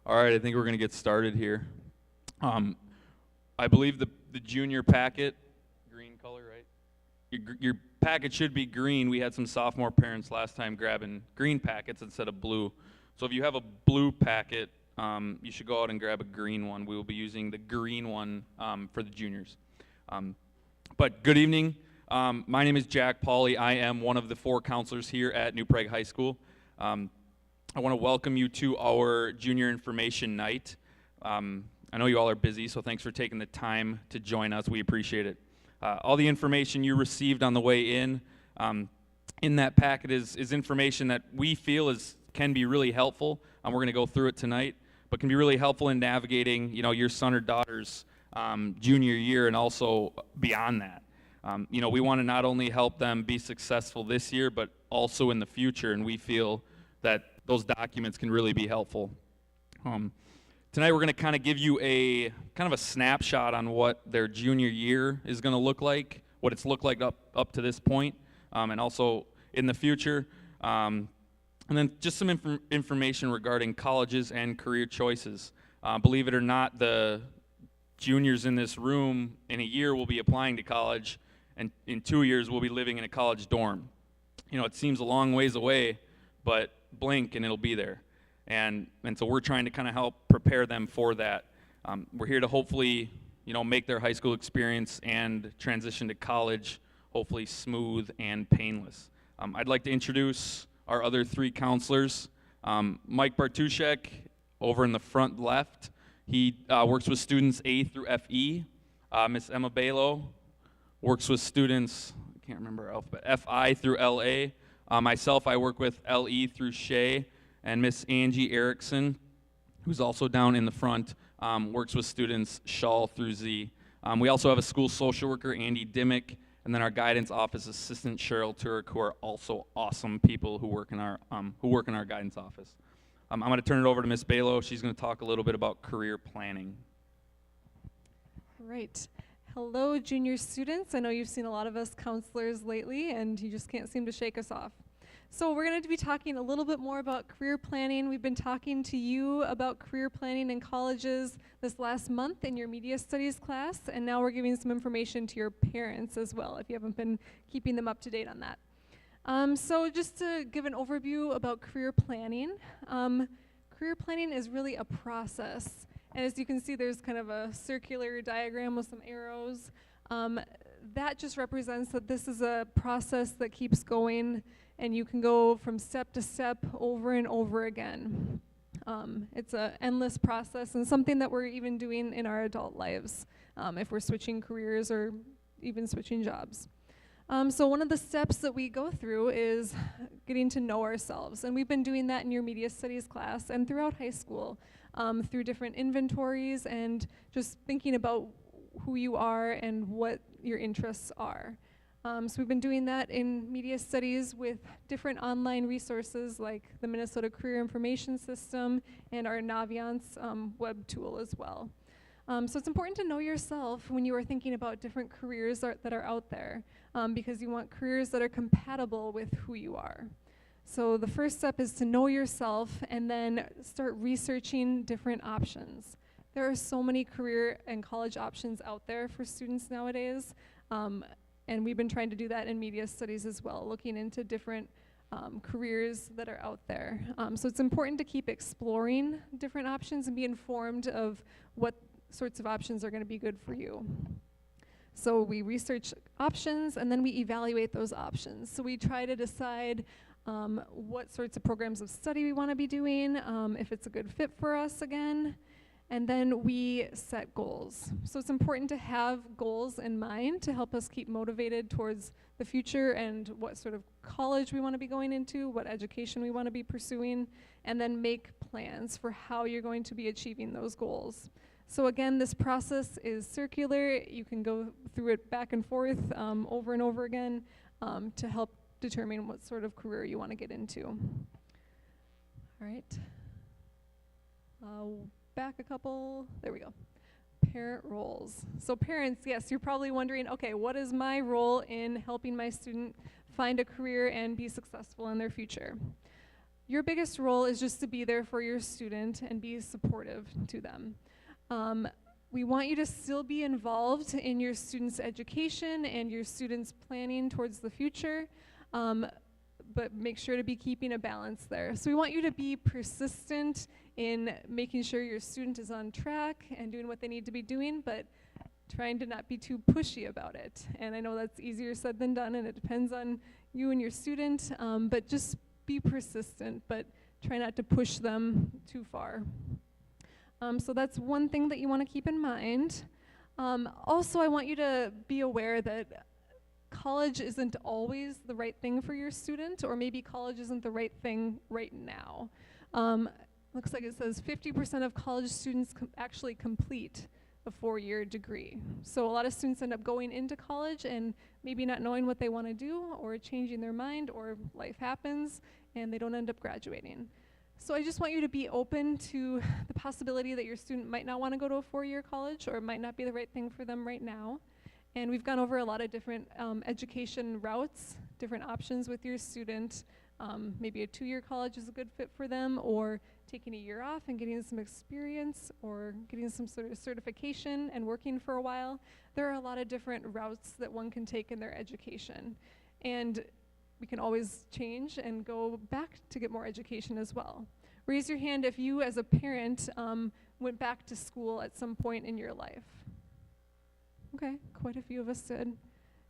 All right, I think we're going to get started here. I believe the junior packet, green color, right? Your packet should be green. We had some sophomore parents last time grabbing green packets instead of blue. So if you have a blue packet, you should go out and grab a green one. We will be using the green one for the juniors. But good evening. My name is Jack Pauley. I am one of the 4 counselors here at New Prague High School. I want to welcome you to our Junior Information Night. I know you all are busy, so thanks for taking the time to join us. We appreciate it. All the information you received on the way in that packet is information that we feel can be really helpful. We're going to go through it tonight, but can be really helpful in navigating, your son or daughter's junior year and also beyond that. We want to not only help them be successful this year, but also in the future, and we feel that those documents can really be helpful. Tonight we're going to kind of give you a snapshot on what their junior year is going to look like, what it's looked like up to this point, and also in the future. And then just some information regarding colleges and career choices. Believe it or not, the juniors in this room in a year will be applying to college, and in 2 years we'll be living in a college dorm. It seems a long ways away, but blink and it'll be there. And so we're trying to kind of help prepare them for that. We're here to hopefully, make their high school experience and transition to college hopefully smooth and painless. I'd like to introduce our other 3 counselors. Mike Bartuszek, over in the front left. He works with students A through FE. Miss Emma Balo works with students, I can't remember her alphabet, FI through LA. Myself, I work with LE through Shea. And Miss Angie Erickson, who's also down in the front, works with students Shaw through Z. We also have a school social worker, Andy Dimmick, and then our guidance office assistant, Cheryl Turk, who are also awesome people who work in our guidance office. I'm going to turn it over to Miss Balo. She's going to talk a little bit about career planning. Right. Hello, junior students. I know you've seen a lot of us counselors lately, and you just can't seem to shake us off. So we're going to be talking a little bit more about career planning. We've been talking to you about career planning in colleges this last month in your media studies class, and now we're giving some information to your parents as well, if you haven't been keeping them up to date on that. So just to give an overview about career planning is really a process. And as you can see, there's kind of a circular diagram with some arrows. That just represents that this is a process that keeps going, and you can go from step to step over and over again. It's an endless process and something that we're even doing in our adult lives if we're switching careers or even switching jobs. So one of the steps that we go through is getting to know ourselves, and we've been doing that in your media studies class and throughout high school through different inventories and just thinking about who you are and what your interests are. So we've been doing that in media studies with different online resources like the Minnesota Career Information System and our Naviance web tool as well. So it's important to know yourself when you are thinking about different careers that are out there because you want careers that are compatible with who you are. So the first step is to know yourself and then start researching different options. There are so many career and college options out there for students nowadays. And we've been trying to do that in media studies as well, looking into different careers that are out there. So it's important to keep exploring different options and be informed of what sorts of options are going to be good for you. So we research options and then we evaluate those options. So we try to decide what sorts of programs of study we want to be doing, if it's a good fit for us again. And then we set goals. So it's important to have goals in mind to help us keep motivated towards the future and what sort of college we want to be going into, what education we want to be pursuing, and then make plans for how you're going to be achieving those goals. So again, this process is circular. You can go through it back and forth over and over again to help determine what sort of career you want to get into. All right. Back a couple, there we go. Parent roles. So parents, yes, you're probably wondering, okay, what is my role in helping my student find a career and be successful in their future? your biggest role is just to be there for your student and be supportive to them. We want you to still be involved in your students' education and your students' planning towards the future, but make sure to be keeping a balance there. So we want you to be persistent in making sure your student is on track and doing what they need to be doing, but trying to not be too pushy about it. And I know that's easier said than done, and it depends on you and your student, but just be persistent, but try not to push them too far. So that's one thing that you want to keep in mind. Also, I want you to be aware that college isn't always the right thing for your student, or maybe college isn't the right thing right now. Looks like it says 50% of college students actually complete a 4-year degree. So a lot of students end up going into college and maybe not knowing what they want to do, or changing their mind, or life happens and they don't end up graduating. So I just want you to be open to the possibility that your student might not want to go to a 4-year college, or it might not be the right thing for them right now. And we've gone over a lot of different education routes, different options with your student. Maybe a 2-year college is a good fit for them, or taking a year off and getting some experience, or getting some sort of certification and working for a while. There are a lot of different routes that one can take in their education. And we can always change and go back to get more education as well. Raise your hand if you as a parent went back to school at some point in your life. Okay, quite a few of us did.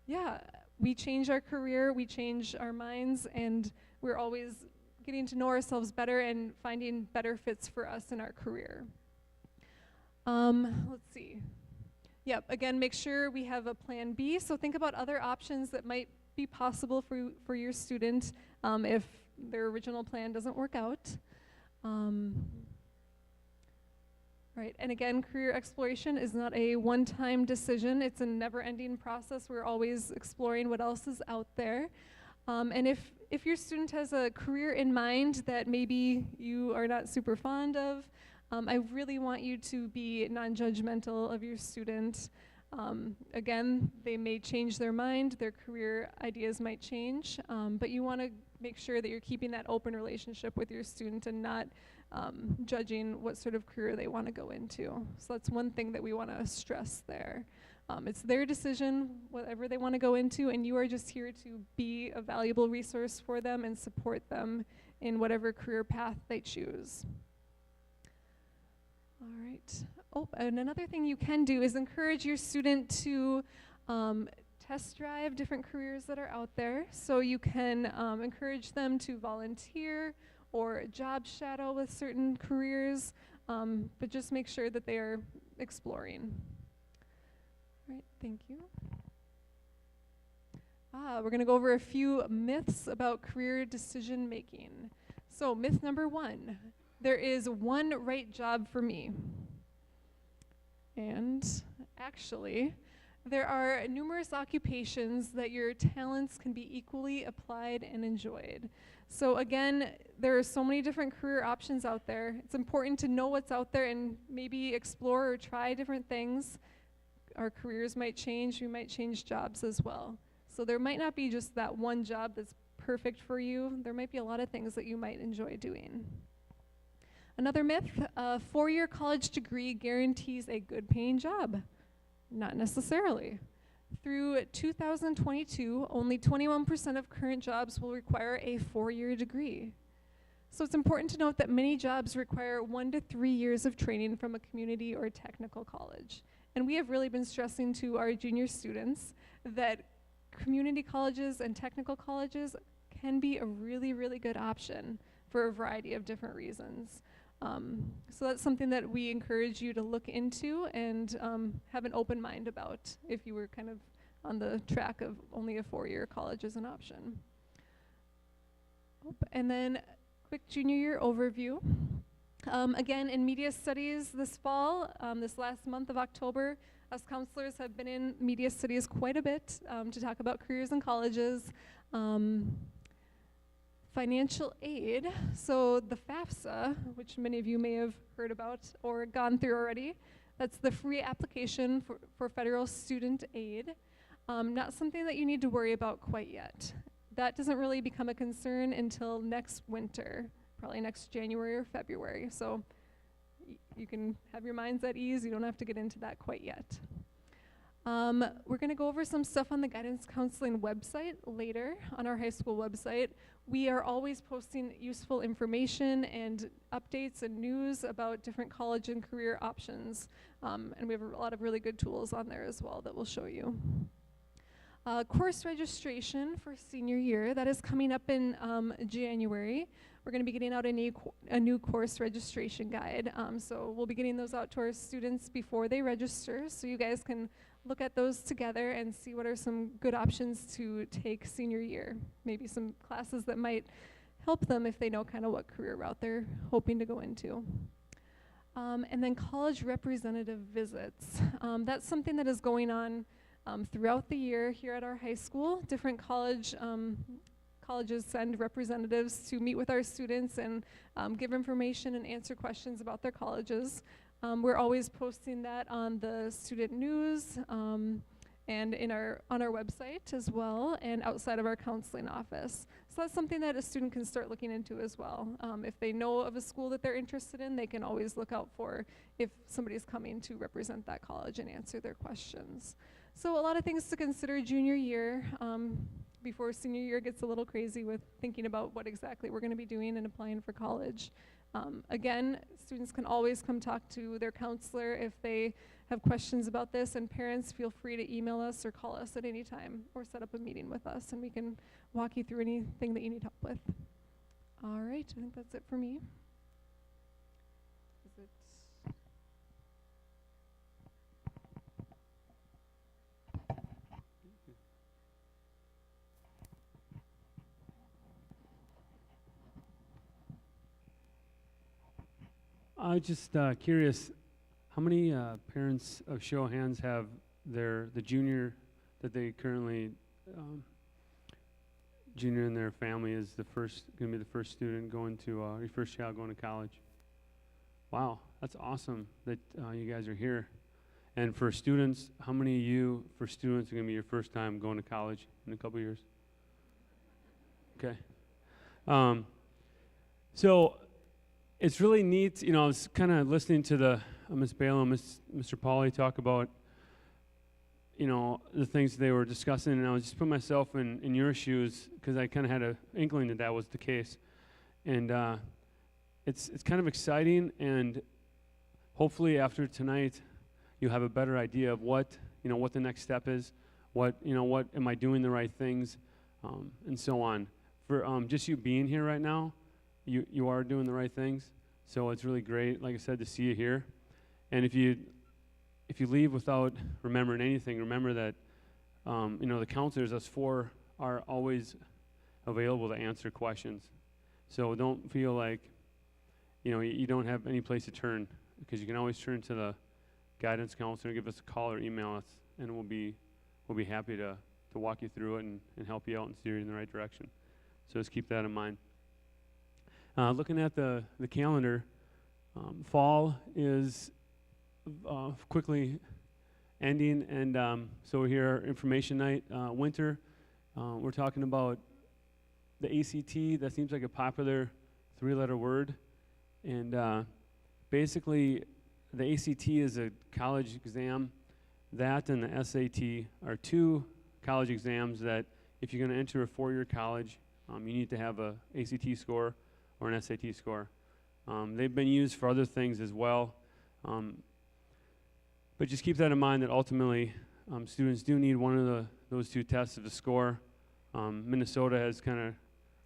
Yeah, we change our career, we change our minds, and we're always getting to know ourselves better and finding better fits for us in our career. Let's see. Yep, again, make sure we have a plan B. So think about other options that might be possible for your student if their original plan doesn't work out. Right, and again, career exploration is not a one-time decision. It's a never-ending process. We're always exploring what else is out there. And if your student has a career in mind that maybe you are not super fond of, I really want you to be non-judgmental of your student. Again, they may change their mind, their career ideas might change, but you want to make sure that you're keeping that open relationship with your student and not judging what sort of career they want to go into. So that's one thing that we want to stress there. It's their decision, whatever they want to go into, and you are just here to be a valuable resource for them and support them in whatever career path they choose. All right. Oh, and another thing you can do is encourage your student to test drive different careers that are out there. So you can encourage them to volunteer or job shadow with certain careers, but just make sure that they are exploring. All right, thank you. We're going to go over a few myths about career decision making. So myth number 1, there is one right job for me. And actually, there are numerous occupations that your talents can be equally applied and enjoyed. So again, there are so many different career options out there. It's important to know what's out there and maybe explore or try different things. Our careers might change, we might change jobs as well. So there might not be just that one job that's perfect for you. There might be a lot of things that you might enjoy doing. Another myth, a 4-year college degree guarantees a good paying job. Not necessarily. Through 2022, only 21% of current jobs will require a 4-year degree. So it's important to note that many jobs require 1 to 3 years of training from a community or technical college. And we have really been stressing to our junior students that community colleges and technical colleges can be a really, really good option for a variety of different reasons. So that's something that we encourage you to look into and have an open mind about if you were kind of on the track of only a 4-year college as an option. And then quick junior year overview. Again, in media studies this fall, this last month of October, us counselors have been in media studies quite a bit to talk about careers in colleges. Financial aid, so the FAFSA, which many of you may have heard about or gone through already, that's the free application for federal student aid. Not something that you need to worry about quite yet. That doesn't really become a concern until next winter. probably next January or February. So you can have your minds at ease. You don't have to get into that quite yet. We're going to go over some stuff on the guidance counseling website later, on our high school website. We are always posting useful information and updates and news about different college and career options. And we have a lot of really good tools on there as well that we'll show you. Course registration for senior year, that is coming up in January. We're going to be getting out a new course registration guide. So we'll be getting those out to our students before they register, so you guys can look at those together and see what are some good options to take senior year. Maybe some classes that might help them if they know kind of what career route they're hoping to go into. And then college representative visits. That's something that is going on throughout the year here at our high school. Different colleges send representatives to meet with our students and give information and answer questions about their colleges. We're always posting that on the student news and on our website as well, and outside of our counseling office. So that's something that a student can start looking into as well. If they know of a school that they're interested in, they can always look out for if somebody's coming to represent that college and answer their questions. So a lot of things to consider junior year before senior year gets a little crazy with thinking about what exactly we're going to be doing and applying for college. Again, students can always come talk to their counselor if they have questions about this, and parents, feel free to email us or call us at any time or set up a meeting with us, and we can walk you through anything that you need help with. All right, I think that's it for me. Is it? I was just curious, how many parents, of show of hands, have the junior that they currently junior in their family is going to be the first student going to your first child going to college? Wow, that's awesome that you guys are here. And for students, how many of you for students are going to be your first time going to college in a couple years? Okay. So it's really neat, I was kind of listening to the Ms. Bale and Mr. Pauly talk about, the things they were discussing, and I was just putting myself in your shoes because I kind of had an inkling that was the case. And it's kind of exciting, and hopefully after tonight you'll have a better idea of what the next step is, what am I doing the right things, and so on. For just you being here right now, you are doing the right things, so it's really great, like I said, to see you here. And if you leave without remembering anything, remember that the counselors, us four, are always available to answer questions. So don't feel like you don't have any place to turn, because you can always turn to the guidance counselor, give us a call or email us, and we'll be happy to walk you through it and help you out and steer you in the right direction. So just keep that in mind. Looking at the calendar, fall is quickly ending, and so here, information night. Winter, we're talking about the ACT. That seems like a popular three-letter word, and basically the ACT is a college exam. That and the SAT are two college exams that if you're going to enter a four-year college, you need to have a ACT score or an SAT score. They've been used for other things as well. But just keep that in mind that ultimately students do need one of those two tests of the score. Minnesota has kind of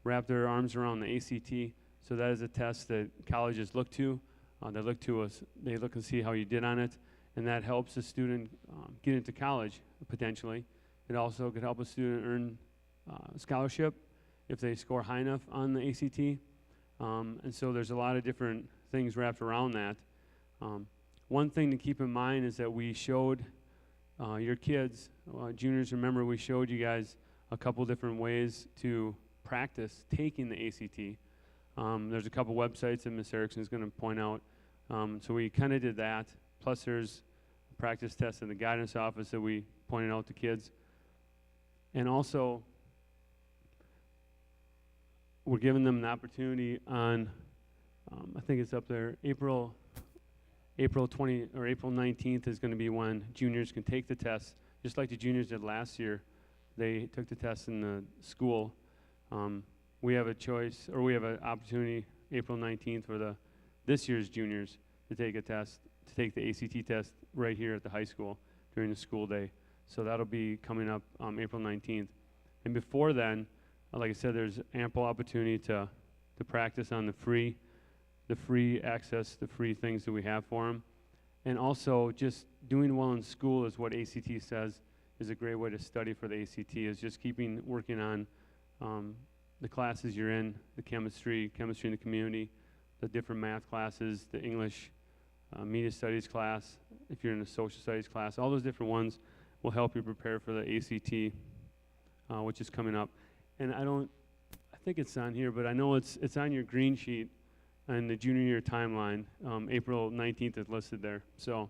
wrapped their arms around the ACT, so that is a test that colleges look to. They look and see how you did on it, and that helps a student get into college potentially. It also could help a student earn a scholarship if they score high enough on the ACT. And so there's a lot of different things wrapped around that. One thing to keep in mind is that we showed your kids, juniors, remember we showed you guys a couple different ways to practice taking the ACT. There's a couple websites that Ms. Erickson is going to point out. So we kind of did that. Plus there's a practice test in the guidance office that we pointed out to kids. And also, we're giving them an opportunity on I think it's up there, April 20 or April 19th is going to be when juniors can take the test, just like the juniors did last year. They took the test in the school. We have a choice, or we have an opportunity April 19th for this year's juniors to take a test, to take the ACT test right here at the high school during the school day. So that'll be coming up April 19th. And before then, like I said, there's ample opportunity to practice on the free access, the free things that we have for them. And also just doing well in school is what ACT says is a great way to study for the ACT, is just working on the classes you're in, the chemistry in the community, the different math classes, the English, media studies class, if you're in a social studies class, all those different ones will help you prepare for the ACT, which is coming up. And I think it's on here, but I know it's on your green sheet and the junior year timeline. April 19th is listed there. So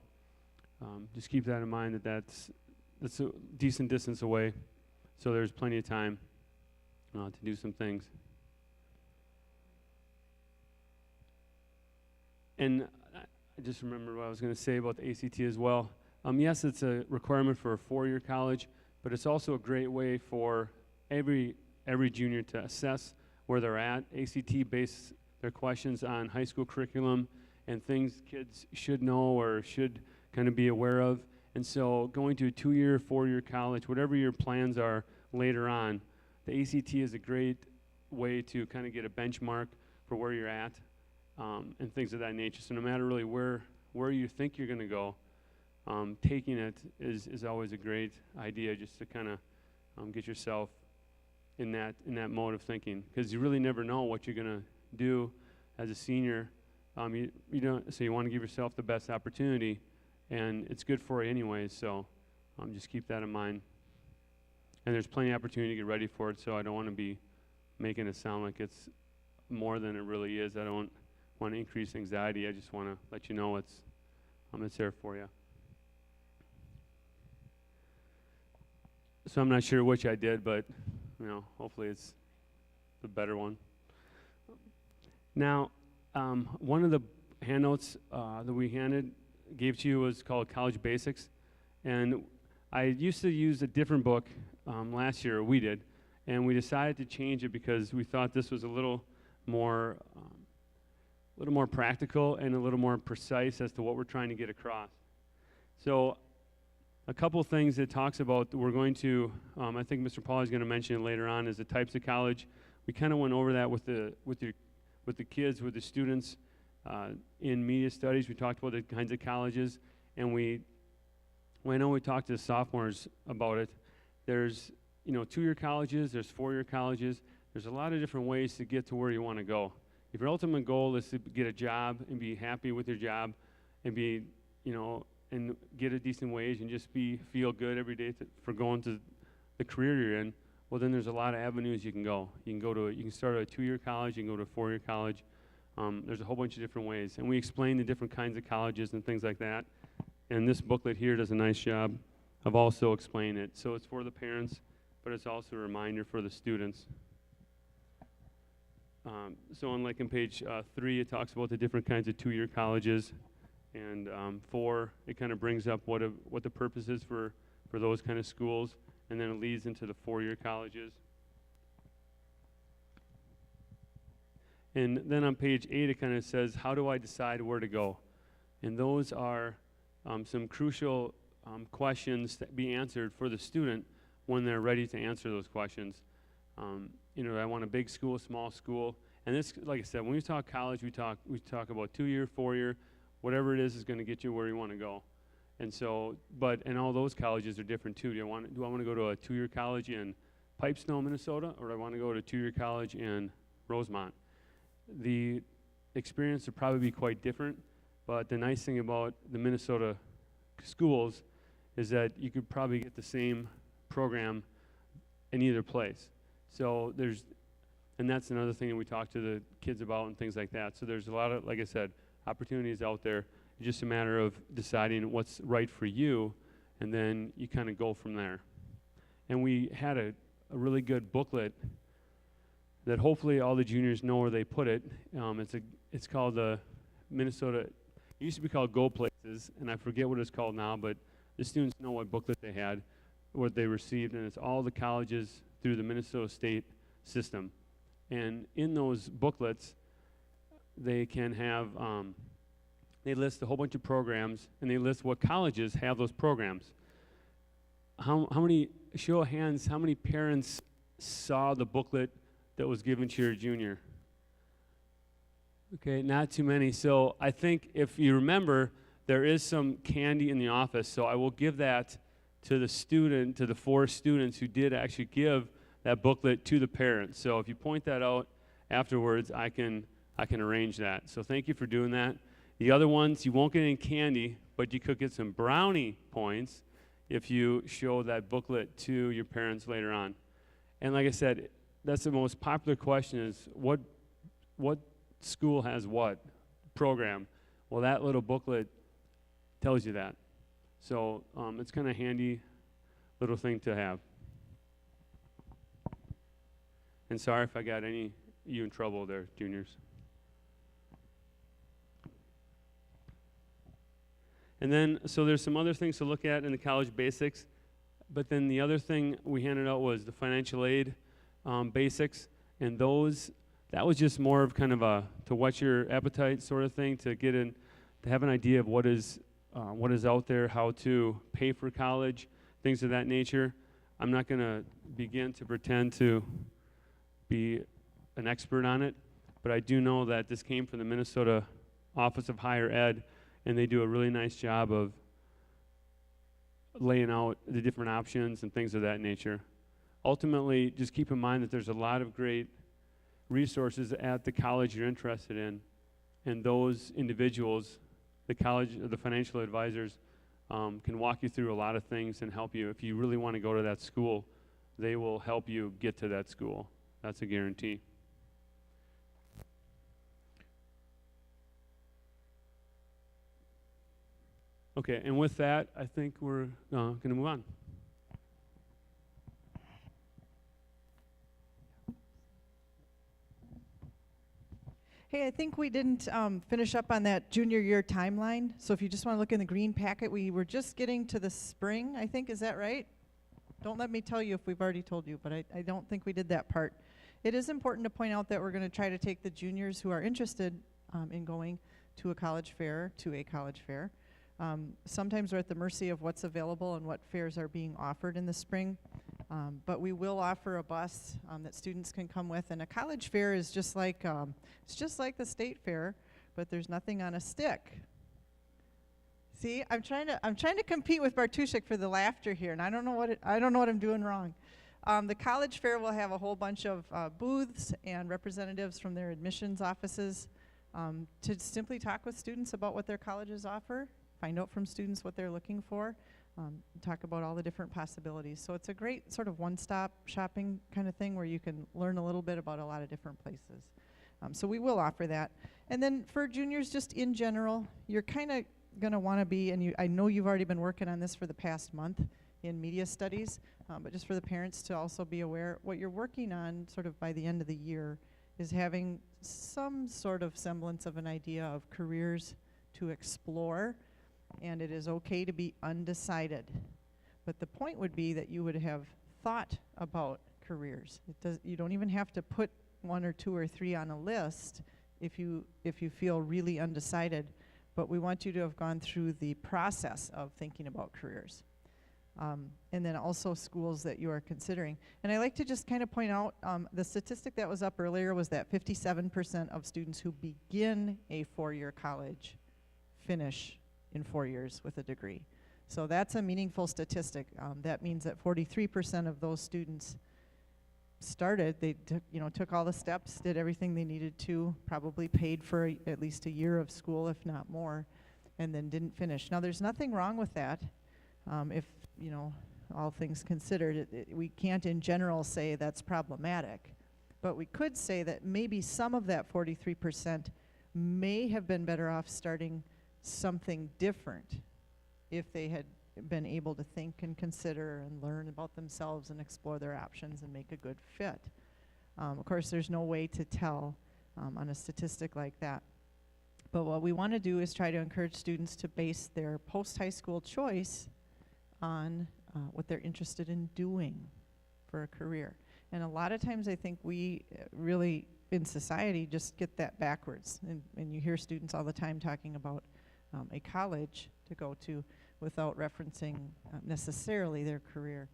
just keep that in mind, that's a decent distance away. So there's plenty of time to do some things. And I just remembered what I was going to say about the ACT as well. Yes, it's a requirement for a four-year college, but it's also a great way for every junior to assess where they're at. ACT base their questions on high school curriculum and things kids should know or should kind of be aware of. And so going to a 2-year, 4-year college, whatever your plans are later on, the ACT is a great way to kind of get a benchmark for where you're at and things of that nature. So no matter really where you think you're going to go, taking it is always a great idea, just to kind of get yourself in that mode of thinking, because you really never know what you're going to do as a senior. You don't, so you want to give yourself the best opportunity, and it's good for you anyways. So just keep that in mind. And there's plenty of opportunity to get ready for it. So I don't want to be making it sound like it's more than it really is. I don't want to increase anxiety. I just want to let you know it's there for you. So I'm not sure which I did, but hopefully it's the better one. Now, one of the handouts that we gave to you was called College Basics, and I used to use a different book last year, or we did, and we decided to change it because we thought this was a little more practical and a little more precise as to what we're trying to get across. So a couple things it talks about, we're going to, I think Mr. Paul is going to mention it later on, is the types of college. We kind of went over that with the kids, with the students in media studies. We talked about the kinds of colleges, and I know we talked to the sophomores about it. There's 2-year colleges, there's 4-year colleges. There's a lot of different ways to get to where you want to go. If your ultimate goal is to get a job and be happy with your job and be, and get a decent wage and just feel good every day for going to the career you're in, well, then there's a lot of avenues you can go. You can start at a 2-year college, you can go to a 4-year college. There's a whole bunch of different ways. And we explain the different kinds of colleges and things like that. And this booklet here does a nice job of also explaining it. So it's for the parents, but it's also a reminder for the students. So on in page 3, it talks about the different kinds of 2-year colleges. And 4, it kind of brings up what the purpose is for those kind of schools. And then it leads into the 4-year colleges. And then on page 8, it kind of says, how do I decide where to go? And those are some crucial questions that be answered for the student when they're ready to answer those questions. I want a big school, small school. And this, like I said, when we talk college, we talk about 2-year, 4-year, whatever it is going to get you where you want to go. And so, and all those colleges are different too. Do I want to go to a 2-year college in Pipestone, Minnesota, or do I want to go to a 2-year college in Rosemont? The experience would probably be quite different, but the nice thing about the Minnesota schools is that you could probably get the same program in either place. So and that's another thing that we talk to the kids about and things like that. So there's a lot of, like I said, opportunities out there. It's just a matter of deciding what's right for you, and then you kind of go from there. And we had a really good booklet that hopefully all the juniors know where they put it. it's called the Minnesota, it used to be called Go Places, and I forget what it's called now, but the students know what booklet they had, what they received, and it's all the colleges through the Minnesota State system. And in those booklets, they can have, they list a whole bunch of programs, and they list what colleges have those programs. How many, show of hands, how many parents saw the booklet that was given to your junior? Okay, not too many. So I think if you remember, there is some candy in the office, so I will give that to the student, to the 4 students who did actually give that booklet to the parents. So if you point that out afterwards, I can arrange that. So thank you for doing that. The other ones, you won't get any candy, but you could get some brownie points if you show that booklet to your parents later on. And like I said, that's the most popular question is, what school has what program? Well, that little booklet tells you that. So it's kind of handy little thing to have. And sorry if I got you in trouble there, juniors. And then, so there's some other things to look at in the college basics, but then the other thing we handed out was the financial aid basics, and that was just more of kind of a to whet your appetite sort of thing, to get in, to have an idea of what is out there, how to pay for college, things of that nature. I'm not going to begin to pretend to be an expert on it, but I do know that this came from the Minnesota Office of Higher Ed, and they do a really nice job of laying out the different options and things of that nature. Ultimately, just keep in mind that there's a lot of great resources at the college you're interested in, and those individuals, the college, the financial advisors, can walk you through a lot of things and help you. If you really want to go to that school, they will help you get to that school. That's a guarantee. Okay, and with that, I think we're going to move on. Hey, I think we didn't finish up on that junior year timeline. So if you just want to look in the green packet, we were just getting to the spring, I think. Is that right? Don't let me tell you if we've already told you, but I don't think we did that part. It is important to point out that we're going to try to take the juniors who are interested in going to a college fair. Sometimes we're at the mercy of what's available and what fairs are being offered in the spring. But we will offer a bus that students can come with, and a college fair is just like it's just like the state fair, but there's nothing on a stick. See, I'm trying to compete with Bartuszczyk for the laughter here, and I don't know what I'm doing wrong. The college fair will have a whole bunch of booths and representatives from their admissions offices to simply talk with students about what their colleges offer, find out from students what they're looking for. Talk about all the different possibilities. So it's a great sort of one-stop shopping kind of thing where you can learn a little bit about a lot of different places. So we will offer that. And then for juniors, just in general, you're kind of going to want to be, and I know you've already been working on this for the past month in media studies, but just for the parents to also be aware, what you're working on sort of by the end of the year is having some sort of semblance of an idea of careers to explore. And it is okay to be undecided. But the point would be that you would have thought about careers. You don't even have to put 1 or 2 or 3 on a list if you feel really undecided, but we want you to have gone through the process of thinking about careers. And then also schools that you are considering. And I like to just kind of point out, the statistic that was up earlier was that 57% of students who begin a 4-year college finish in 4 years with a degree. So that's a meaningful statistic. That means that 43% of those students started, they took all the steps, did everything they needed to, probably paid for at least a year of school, if not more, and then didn't finish. Now there's nothing wrong with that. If, all things considered, we can't in general say that's problematic, but we could say that maybe some of that 43% may have been better off starting something different if they had been able to think and consider and learn about themselves and explore their options and make a good fit. Of course, there's no way to tell on a statistic like that. But what we want to do is try to encourage students to base their post-high school choice on what they're interested in doing for a career. And a lot of times I think we really, in society, just get that backwards. And you hear students all the time talking about a college to go to without referencing necessarily their career.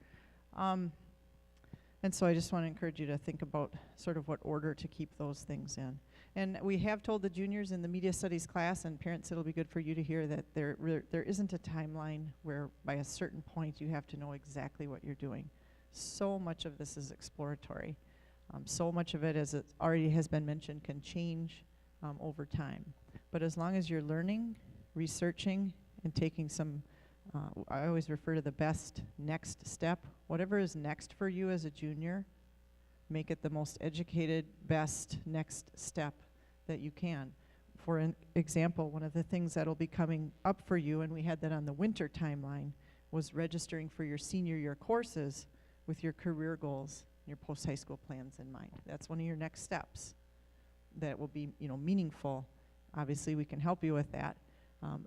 And so I just want to encourage you to think about sort of what order to keep those things in. And we have told the juniors in the media studies class, and parents, it'll be good for you to hear that there isn't a timeline where by a certain point you have to know exactly what you're doing. So much of this is exploratory. So much of it, as it already has been mentioned, can change over time. But as long as you're learning, researching, and taking some, I always refer to the best next step. Whatever is next for you as a junior, make it the most educated, best next step that you can. For an example, one of the things that'll be coming up for you, and we had that on the winter timeline, was registering for your senior year courses with your career goals, your post-high school plans in mind. That's one of your next steps that will be, meaningful. Obviously, we can help you with that.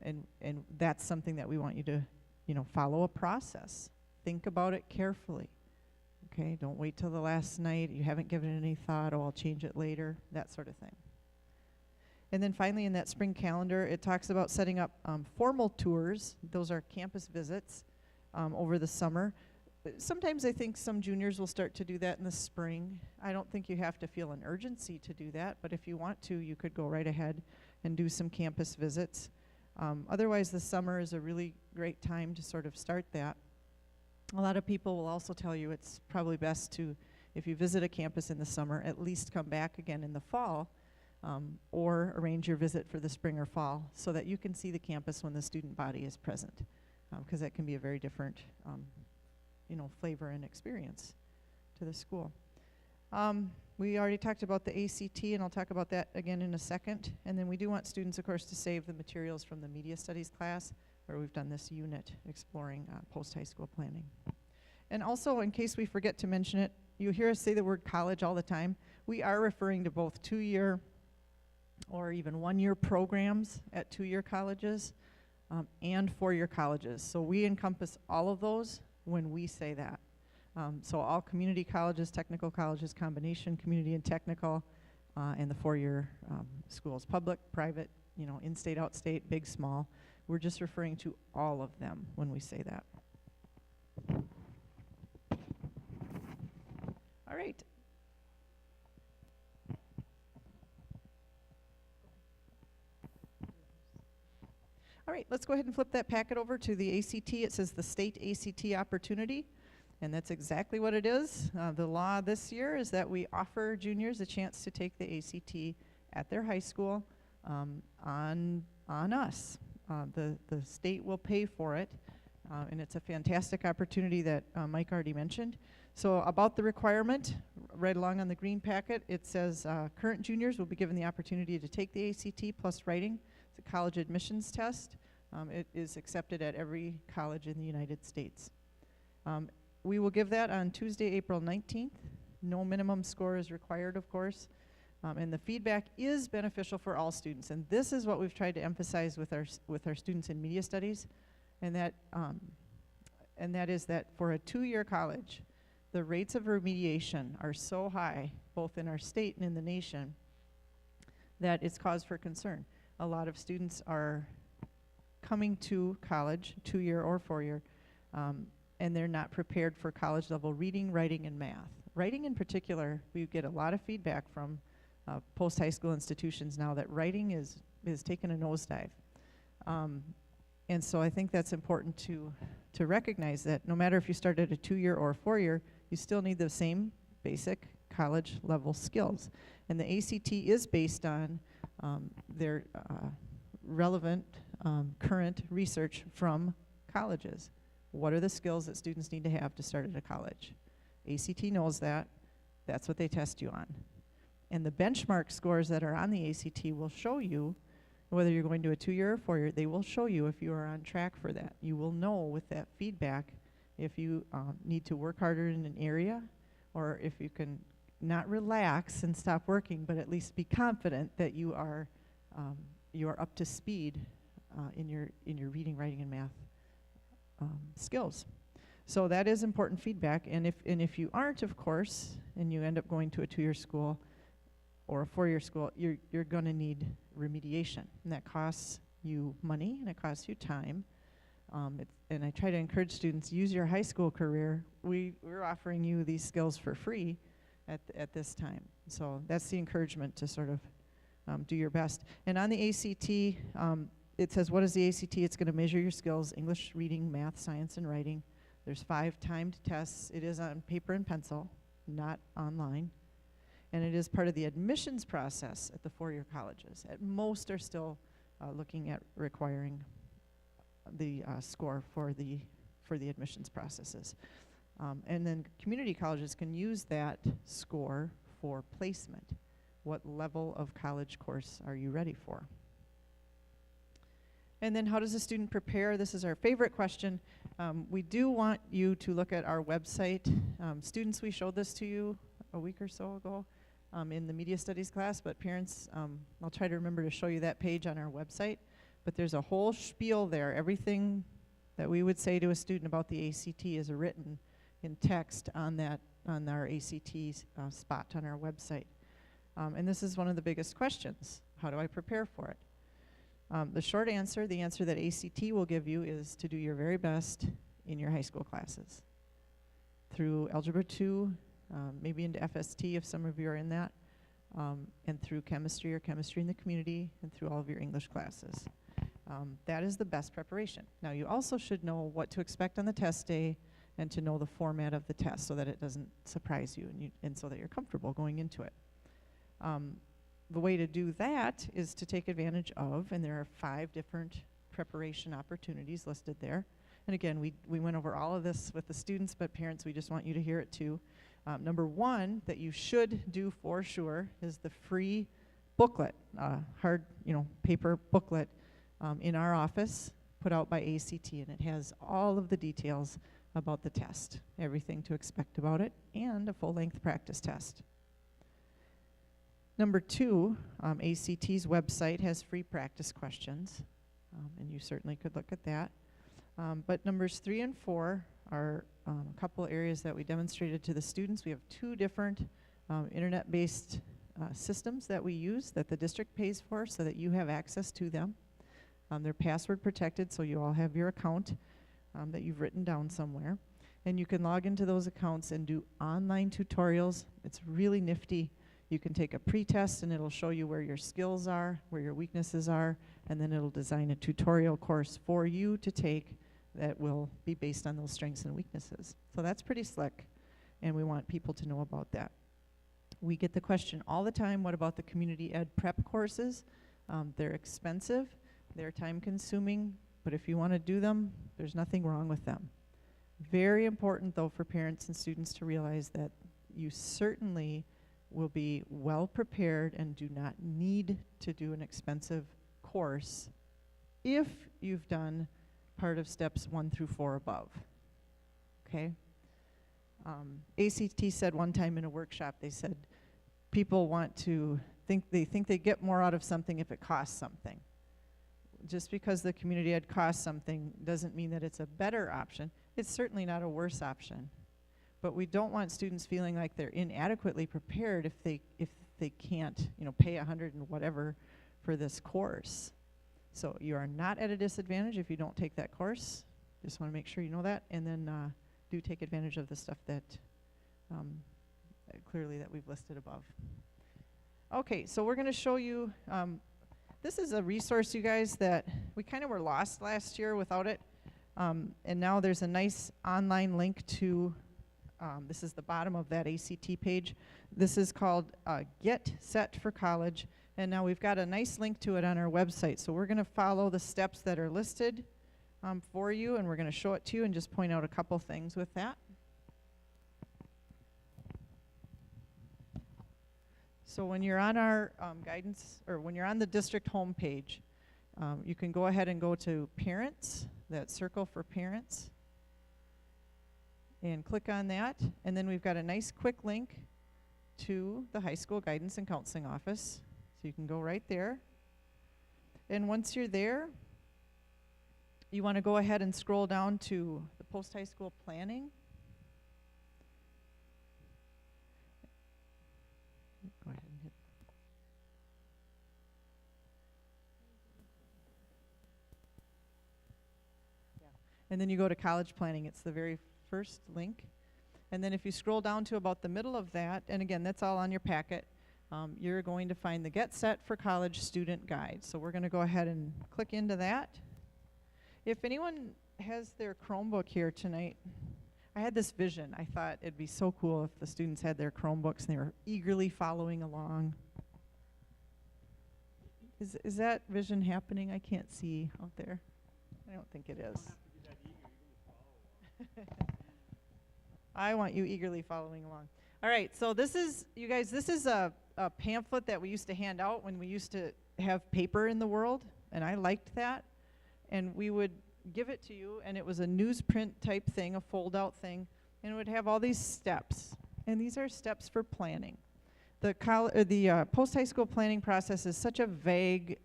And that's something that we want you to, follow a process. Think about it carefully. Okay, don't wait till the last night. You haven't given it any thought, I'll change it later, that sort of thing. And then finally in that spring calendar, it talks about setting up formal tours. Those are campus visits over the summer. Sometimes I think some juniors will start to do that in the spring. I don't think you have to feel an urgency to do that, but if you want to, you could go right ahead and do some campus visits. Otherwise, the summer is a really great time to sort of start that. A lot of people will also tell you it's probably best to, if you visit a campus in the summer, at least come back again in the fall, or arrange your visit for the spring or fall so that you can see the campus when the student body is present, because that can be a very different flavor and experience to the school. We already talked about the ACT, and I'll talk about that again in a second. And then we do want students, of course, to save the materials from the media studies class, where we've done this unit exploring post-high school planning. And also, in case we forget to mention it, you hear us say the word college all the time. We are referring to both 2-year or even 1-year programs at 2-year colleges and 4-year colleges. So we encompass all of those when we say that. So all community colleges, technical colleges, combination community and technical, and the 4-year schools, public, private, in-state, out-state, big, small. We're just referring to all of them when we say that. All right. All right, let's go ahead and flip that packet over to the ACT. It says the state ACT opportunity, and that's exactly what it is. The law this year is that we offer juniors a chance to take the ACT at their high school on us. The state will pay for it, and it's a fantastic opportunity that Mike already mentioned. So about the requirement, right along on the green packet, it says current juniors will be given the opportunity to take the ACT plus writing. It's a college admissions test. It is accepted at every college in the United States. We will give that on Tuesday, April 19th. No minimum score is required, of course. And the feedback is beneficial for all students. And this is what we've tried to emphasize with our students in media studies. And that is that for a 2-year college, the rates of remediation are so high, both in our state and in the nation, that it's cause for concern. A lot of students are coming to college, 2-year or 4-year, and they're not prepared for college level reading, writing, and math. Writing in particular, we get a lot of feedback from post-high school institutions now that writing is taking a nosedive. And so I think that's important to recognize that no matter if you start at a 2-year or a 4-year, you still need the same basic college level skills. And the ACT is based on their relevant current research from colleges. What are the skills that students need to have to start at a college? ACT knows that. That's what they test you on. And the benchmark scores that are on the ACT will show you, whether you're going to a 2-year or 4-year, they will show you if you are on track for that. You will know with that feedback if you need to work harder in an area, or if you can not relax and stop working, but at least be confident that you are you are up to speed in your reading, writing, and math skills. So that is important feedback. And if you aren't, of course, and you end up going to a 2-year school or a 4-year school, you're going to need remediation, and that costs you money and it costs you time. And I try to encourage students, use your high school career. We're offering you these skills for free at this time. So that's the encouragement to sort of do your best. And on the ACT, it says, what is the ACT? It's going to measure your skills: English, reading, math, science, and writing. There's 5 timed tests. It is on paper and pencil, not online. And it is part of the admissions process at the 4-year colleges. At most are still looking at requiring the score for the admissions processes. And then community colleges can use that score for placement. What level of college course are you ready for? And then how does a student prepare? This is our favorite question. We do want you to look at our website. Students, we showed this to you a week or so ago in the media studies class, but parents, I'll try to remember to show you that page on our website. But there's a whole spiel there. Everything that we would say to a student about the ACT is written in text on our ACT spot on our website. And this is one of the biggest questions. How do I prepare for it? The short answer, the answer that ACT will give you, is to do your very best in your high school classes. Through Algebra 2, maybe into FST if some of you are in that, and through chemistry or chemistry in the community, and through all of your English classes. That is the best preparation. Now, you also should know what to expect on the test day and to know the format of the test so that it doesn't surprise you and so that you're comfortable going into it. The way to do that is to take advantage of, and there are 5 different preparation opportunities listed there. And again, we went over all of this with the students, but parents, we just want you to hear it too. Number 1 that you should do for sure is the free booklet, hard, paper booklet in our office, put out by ACT, and it has all of the details about the test, everything to expect about it, and a full-length practice test. Number 2, ACT's website has free practice questions, and you certainly could look at that. But numbers 3 and 4 are a couple areas that we demonstrated to the students. We have 2 different internet-based systems that we use that the district pays for so that you have access to them. They're password protected, so you all have your account that you've written down somewhere. And you can log into those accounts and do online tutorials. It's really nifty. You can take a pre-test and it'll show you where your skills are, where your weaknesses are, and then it'll design a tutorial course for you to take that will be based on those strengths and weaknesses. So that's pretty slick, and we want people to know about that. We get the question all the time, what about the community ed prep courses? They're expensive, they're time consuming, but if you want to do them, there's nothing wrong with them. Very important though for parents and students to realize that you certainly will be well prepared and do not need to do an expensive course if you've done part of steps 1 through 4 above. Okay? ACT said one time in a workshop, they said people think they get more out of something if it costs something. Just because the community ed costs something doesn't mean that it's a better option. It's certainly not a worse option. But we don't want students feeling like they're inadequately prepared if they can't, pay $100 and whatever for this course. So you are not at a disadvantage if you don't take that course. Just want to make sure you know that, and then do take advantage of the stuff that clearly that we've listed above. Okay, so we're going to show you. This is a resource, you guys, that we kind of were lost last year without it, and now there's a nice online link to. This is the bottom of that ACT page. This is called Get Set for College, and now we've got a nice link to it on our website. So we're going to follow the steps that are listed for you, and we're going to show it to you and just point out a couple things with that. So when you're on our guidance, or when you're on the district homepage, you can go ahead and go to Parents, that circle for Parents, and click on that, and then we've got a nice quick link to the high school guidance and counseling office, so you can go right there. And once you're there, you want to go ahead and scroll down to the post-high school planning. Go ahead and hit. Yeah. And then you go to college planning. It's the very first link. And then if you scroll down to about the middle of that, and again, that's all on your packet, you're going to find the Get Set for College Student Guide. So we're going to go ahead and click into that. If anyone has their Chromebook here tonight, I had this vision. I thought it'd be so cool if the students had their Chromebooks and they were eagerly following along. Is that vision happening? I can't see out there. I don't think it is. I want you eagerly following along. All right, so this is, you guys, this is a pamphlet that we used to hand out when we used to have paper in the world, and I liked that. And we would give it to you, and it was a newsprint type thing, a fold-out thing, and it would have all these steps. And these are steps for planning. The post-high school planning process is such a vague,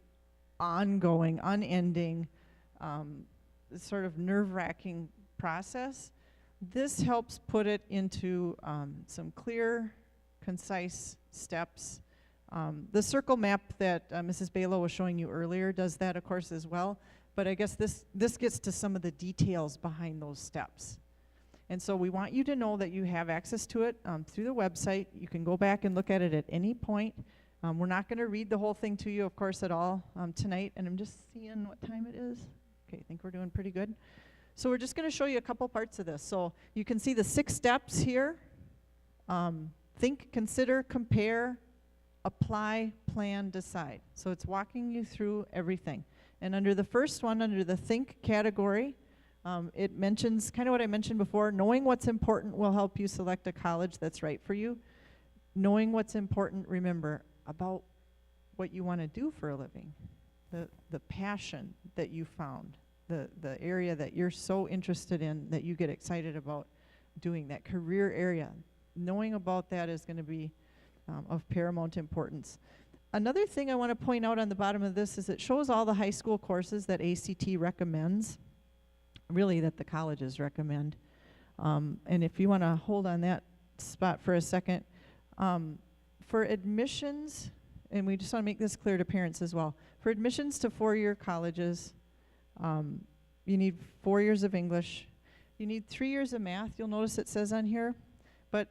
ongoing, unending, sort of nerve-wracking process. This helps put it into some clear, concise steps. The circle map that Mrs. Balo was showing you earlier does that, of course, as well. But I guess this gets to some of the details behind those steps. And so we want you to know that you have access to it through the website. You can go back and look at it at any point. We're not going to read the whole thing to you, of course, at all tonight. And I'm just seeing what time it is. Okay, I think we're doing pretty good. So we're just going to show you a couple parts of this. So you can see the 6 steps here. Think, consider, compare, apply, plan, decide. So it's walking you through everything. And under the first one, under the think category, it mentions kind of what I mentioned before. Knowing what's important will help you select a college that's right for you. Knowing what's important, remember, about what you want to do for a living. The passion that you found. The area that you're so interested in that you get excited about doing, that career area. Knowing about that is going to be of paramount importance. Another thing I want to point out on the bottom of this is it shows all the high school courses that ACT recommends, really that the colleges recommend. And if you want to hold on that spot for a second, for admissions, and we just want to make this clear to parents as well, for admissions to 4-year colleges, you need 4 years of English. You need 3 years of math. You'll notice it says on here. But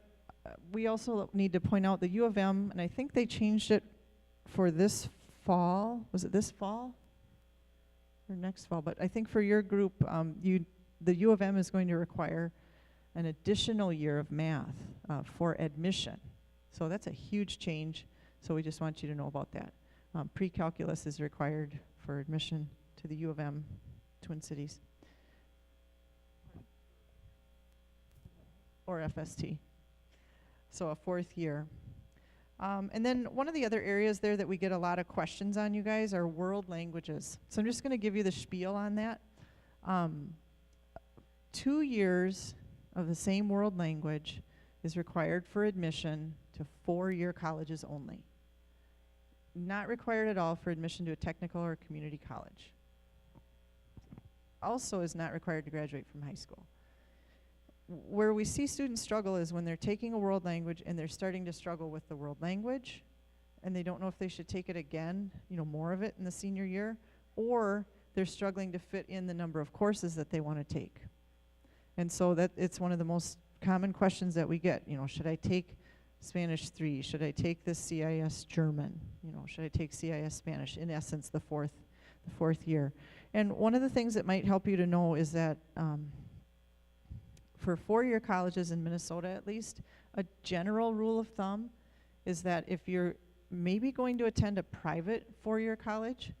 we also need to point out the U of M, and I think they changed it for this fall. Was it this fall or next fall? But I think for your group, the U of M is going to require an additional year of math for admission. So that's a huge change. So we just want you to know about that. Pre-calculus is required for admission to the U of M, Twin Cities. Or FST. So a 4th year. And then one of the other areas there that we get a lot of questions on, you guys, are world languages. So I'm just going to give you the spiel on that. 2 years of the same world language is required for admission to 4-year colleges only. Not required at all for admission to a technical or community college. Also is not required to graduate from high school. Where we see students struggle is when they're taking a world language and they're starting to struggle with the world language and they don't know if they should take it again, more of it in the senior year, or they're struggling to fit in the number of courses that they want to take. And so that it's one of the most common questions that we get, should I take Spanish 3? Should I take the CIS German? Should I take CIS Spanish? In essence, the fourth year. And one of the things that might help you to know is that for 4-year colleges in Minnesota at least, a general rule of thumb is that if you're maybe going to attend a private 4-year college,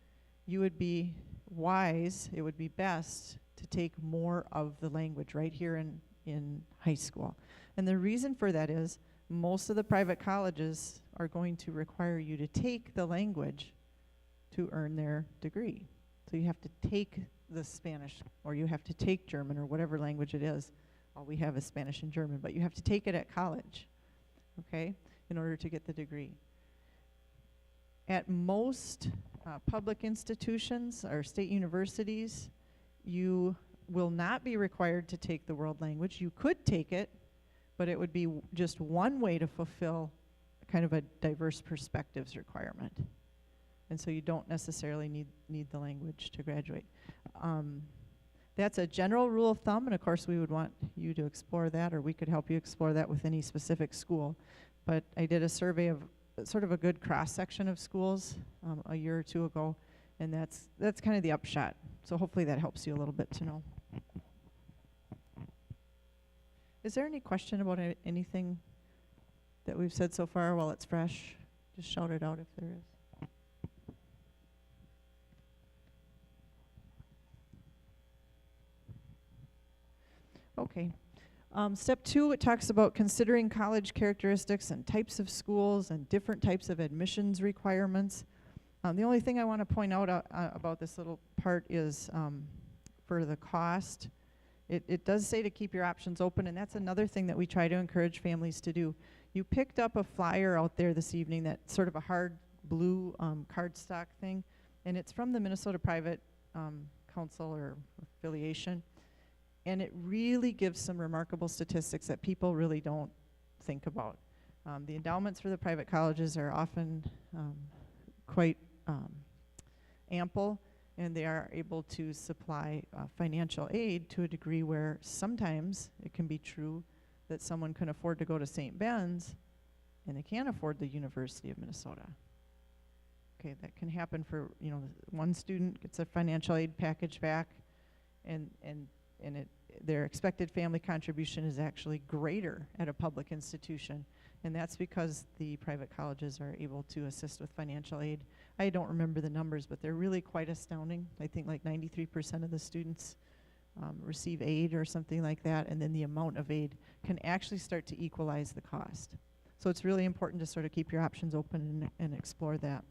you would be wise, it would be best to take more of the language right here in high school. And the reason for that is most of the private colleges are going to require you to take the language to earn their degree. So you have to take the Spanish, or you have to take German, or whatever language it is. All we have is Spanish and German, but you have to take it at college, okay, in order to get the degree. At most public institutions or state universities, you will not be required to take the world language. You could take it, but it would be just one way to fulfill kind of a diverse perspectives requirement. And so you don't necessarily need the language to graduate. That's a general rule of thumb, and of course we would want you to explore that, or we could help you explore that with any specific school. But I did a survey of sort of a good cross-section of schools a year or two ago, and that's kind of the upshot. So hopefully that helps you a little bit to know. Is there any question about anything that we've said so far while it's fresh? Just shout it out if there is. Okay. Step 2, it talks about considering college characteristics and types of schools and different types of admissions requirements. The only thing I want to point out about this little part is for the cost. It does say to keep your options open, and that's another thing that we try to encourage families to do. You picked up a flyer out there this evening, that's sort of a hard blue cardstock thing, and it's from the Minnesota Private Council or affiliation. And it really gives some remarkable statistics that people really don't think about. The endowments for the private colleges are often quite ample, and they are able to supply financial aid to a degree where sometimes it can be true that someone can afford to go to St. Ben's and they can't afford the University of Minnesota. Okay, that can happen for, you know, one student gets a financial aid package back, and their expected family contribution is actually greater at a public institution, and that's because the private colleges are able to assist with financial aid. I don't remember the numbers, but they're really quite astounding. I think like 93% of the students receive aid or something like that, and then the amount of aid can actually start to equalize the cost. So it's really important to sort of keep your options open and explore that.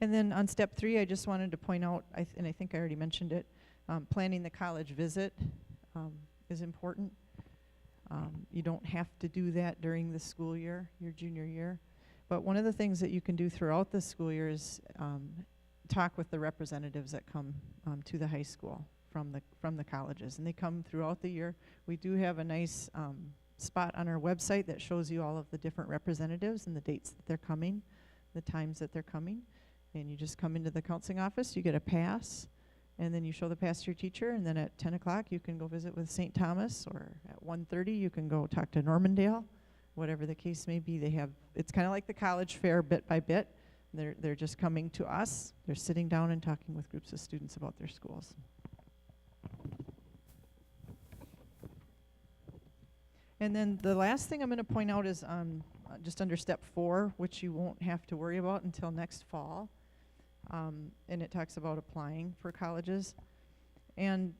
And then on step 3, I just wanted to point out, and I think I already mentioned it, planning the college visit is important. You don't have to do that during the school year, your junior year. But one of the things that you can do throughout the school year is talk with the representatives that come to the high school from the colleges. And they come throughout the year. We do have a nice spot on our website that shows you all of the different representatives and the dates that they're coming, the times that they're coming. And you just come into the counseling office, you get a pass, and then you show the pass to your teacher, and then at 10 o'clock you can go visit with St. Thomas, or at 1:30 you can go talk to Normandale, whatever the case may be. They have, it's kind of like the college fair bit by bit. They're just coming to us, they're sitting down and talking with groups of students about their schools. And then the last thing I'm going to point out is just under step 4, which you won't have to worry about until next fall. And it talks about applying for colleges. And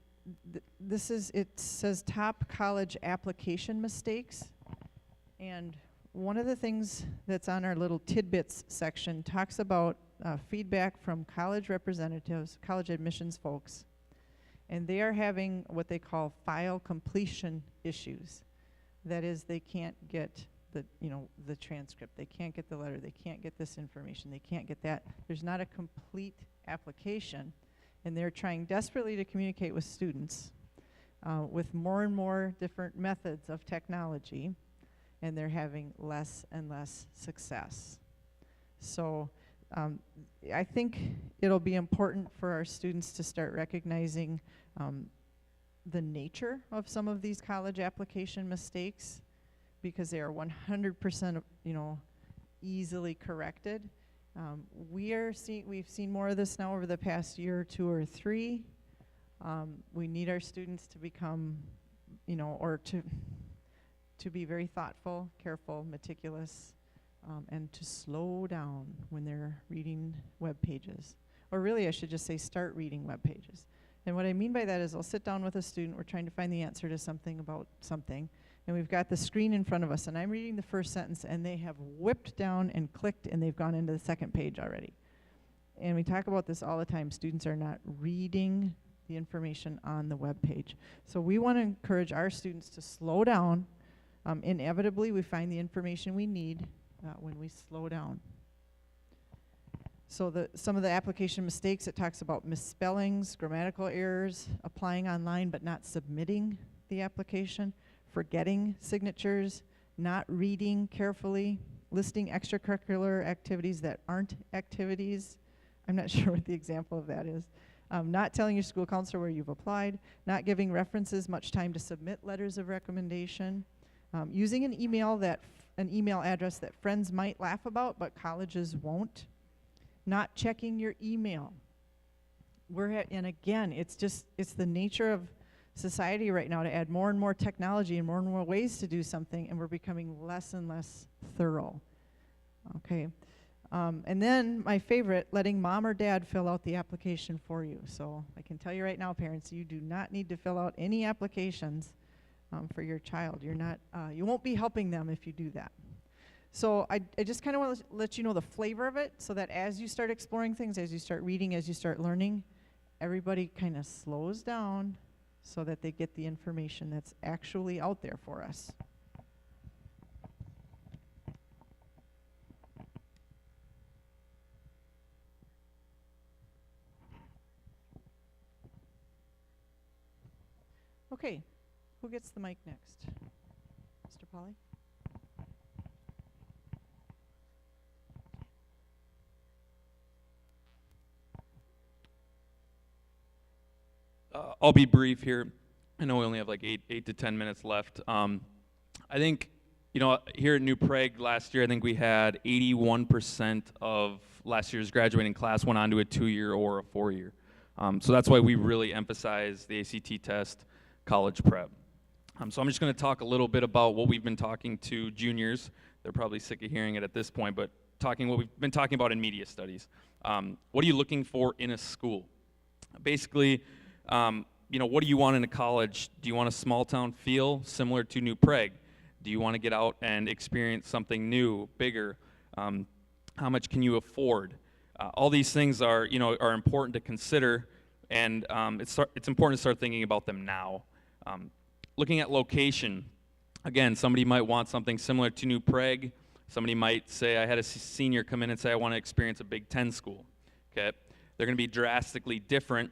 this is, it says top college application mistakes. And one of the things that's on our little tidbits section talks about feedback from college representatives, college admissions folks. And they are having what they call file completion issues. That is, they can't get the transcript, they can't get the letter, they can't get this information, they can't get that. There's not a complete application, and they're trying desperately to communicate with students with more and more different methods of technology, and they're having less and less success. So I think it'll be important for our students to start recognizing the nature of some of these college application mistakes, because they are 100% easily corrected. We've seen more of this now over the past year or 2 or 3. We need our students to become, or to be very thoughtful, careful, meticulous, and to slow down when they're reading web pages. Or really, I should just say start reading web pages. And what I mean by that is I'll sit down with a student, we're trying to find the answer to something about something, and we've got the screen in front of us, and I'm reading the first sentence, and they have whipped down and clicked, and they've gone into the second page already. And we talk about this all the time. Students are not reading the information on the web page. So we want to encourage our students to slow down, Inevitably, we find the information we need when we slow down. So some of the application mistakes, it talks about misspellings, grammatical errors, applying online but not submitting the application, forgetting signatures, not reading carefully, listing extracurricular activities that aren't activities. I'm not sure what the example of that is. Not telling your school counselor where you've applied, not giving references much time to submit letters of recommendation, using an email address that friends might laugh about but colleges won't, not checking your email. And again, it's the nature of society right now to add more and more technology and more ways to do something, and we're becoming less and less thorough. Okay. And then my favorite, letting mom or dad fill out the application for you. So I can tell you right now, parents, you do not need to fill out any applications for your child. You won't be helping them if you do that. So I just kind of want to let you know the flavor of it, so that as you start exploring things, as you start reading, as you start learning, everybody kind of slows down so that they get the information that's actually out there for us. Okay, who gets the mic next? Mr. Polly? I'll be brief here. I know we only have like 8 to 10 minutes left. I think, here at New Prague last year, I think we had 81% of last year's graduating class went on to a 2-year or a 4-year. So that's why we really emphasize the ACT test, college prep. So I'm just going to talk a little bit about what we've been talking to juniors. They're probably sick of hearing it at this point, but what we've been talking about in media studies. What are you looking for in a school? Basically, what do you want in a college? Do you want a small town feel similar to New Prague? Do you want to get out and experience something new, bigger? How much can you afford? All these things are important to consider, and it's important to start thinking about them now. Looking at location, again, somebody might want something similar to New Prague. Somebody might say, I had a senior come in and say, I want to experience a Big Ten school. Okay, they're going to be drastically different.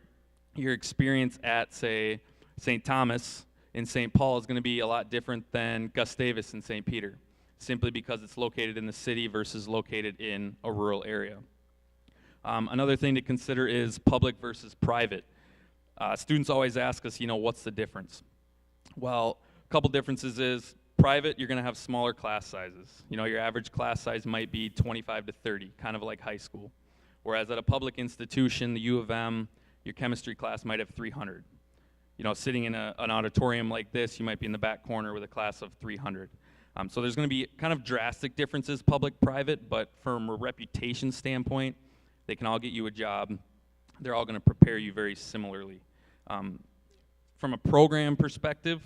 Your experience at, say, St. Thomas in St. Paul is going to be a lot different than Gustavus in St. Peter, simply because it's located in the city versus located in a rural area. Another thing to consider is public versus private. Students always ask us, what's the difference? Well, a couple differences is private, you're going to have smaller class sizes. Your average class size might be 25 to 30, kind of like high school. Whereas at a public institution, the U of M, your chemistry class might have 300. Sitting in an auditorium like this, you might be in the back corner with a class of 300. So there's going to be kind of drastic differences, public-private, but from a reputation standpoint, they can all get you a job. They're all going to prepare you very similarly. From a program perspective,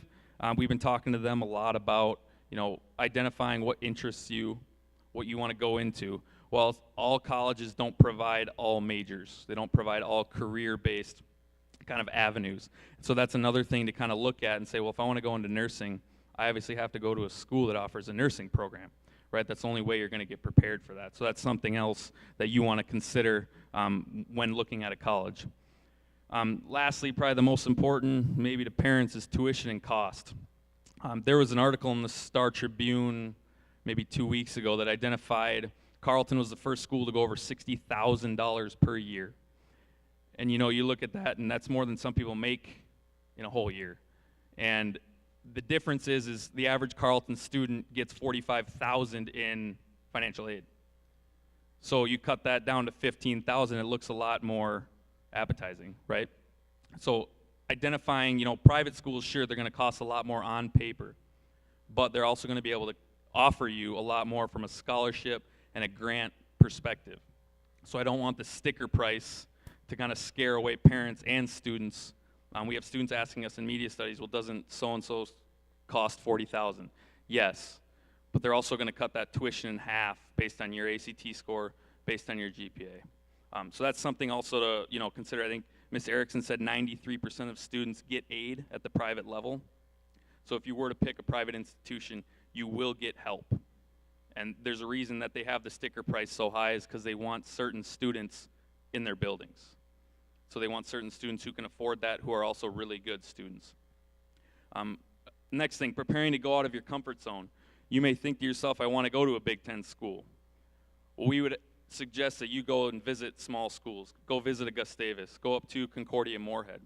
we've been talking to them a lot about, identifying what interests you, what you want to go into. Well, all colleges don't provide all majors. They don't provide all career-based kind of avenues. So that's another thing to kind of look at and say, well, if I want to go into nursing, I obviously have to go to a school that offers a nursing program, right? That's the only way you're going to get prepared for that. So that's something else that you want to consider when looking at a college. Lastly, probably the most important, maybe to parents, is tuition and cost. There was an article in the Star Tribune maybe 2 weeks ago that identified Carleton was the first school to go over $60,000 per year. And you look at that, and that's more than some people make in a whole year. And the difference is the average Carleton student gets $45,000 in financial aid. So you cut that down to $15,000, it looks a lot more appetizing, right? So identifying, private schools, sure, they're going to cost a lot more on paper, but they're also going to be able to offer you a lot more from a scholarship and a grant perspective. So I don't want the sticker price to kind of scare away parents and students. We have students asking us in media studies, well, doesn't so-and-so cost $40,000? Yes, but they're also going to cut that tuition in half based on your ACT score, based on your GPA. So that's something also to consider. I think Ms. Erickson said 93% of students get aid at the private level. So if you were to pick a private institution, you will get help. And there's a reason that they have the sticker price so high, is because they want certain students in their buildings. So they want certain students who can afford that, who are also really good students. Next thing, preparing to go out of your comfort zone. You may think to yourself, I want to go to a Big Ten school. Well, we would suggest that you go and visit small schools. Go visit a Gustavus. Go up to Concordia Moorhead.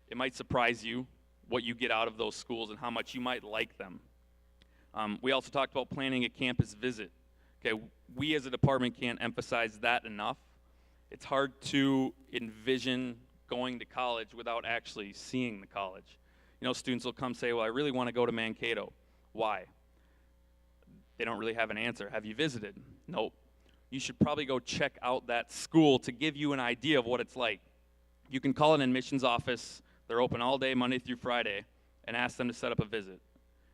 It might surprise you what you get out of those schools and how much you might like them. We also talked about planning a campus visit. Okay, we as a department can't emphasize that enough. It's hard to envision going to college without actually seeing the college. You know, students will come say, well, I really want to go to Mankato. Why? They don't really have an answer. Have you visited? Nope. You should probably go check out that school to give you an idea of what it's like. You can call an admissions office. They're open all day, Monday through Friday, and ask them to set up a visit.